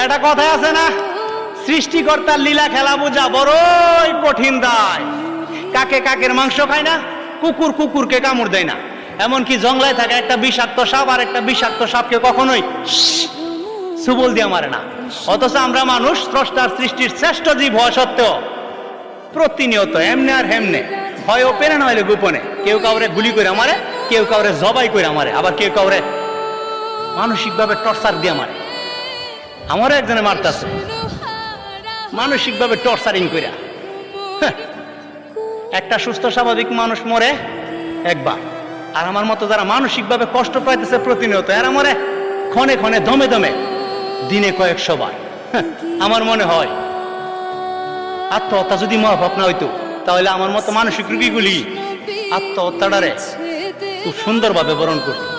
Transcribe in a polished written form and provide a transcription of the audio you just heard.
একটা কথা আছে না, সৃষ্টিকর্তার লীলা খেলা বোঝা বড়ই কঠিন দায়। কাকে কাকের মাংস খায় না, কুকুর কুকুরকে কামড় দেয় না, এমনকি জঙ্গলায় থাকে একটা বিষাক্ত সাপ আর একটা বিষাক্ত সাপকে কখনোই সুবল দিয়ে মারে না। অথচ আমরা মানুষ স্রষ্টার সৃষ্টির শ্রেষ্ঠ জীব হওয়া সত্ত্বেও প্রতিনিয়ত এমনে আর হেমনে, হয় ওপেনে নইলে গোপনে, কেউ কাউরে গুলি করে মারে, কেউ কাউরে জবাই করে মারে, আবার কেউ কাউরে মানসিকভাবে টর্চার দিয়ে মারে। আমারও একজনে মারতেছে মানসিকভাবে টর্চারিং করে। একটা সুস্থ স্বাভাবিক মানুষ মরে একবার, আর আমার মতো যারা মানসিকভাবে কষ্ট পাইতেছে প্রতিনিয়ত, এরা মরে ক্ষণে ক্ষণে দমে দমে দিনে কয়েকশো বার। আমার মনে হয় আত্মহত্যা যদি মহাপাপ না হইতো, তাহলে আমার মতো মানসিক রোগীগুলি আত্মহত্যাটারে খুব সুন্দরভাবে বরণ করত।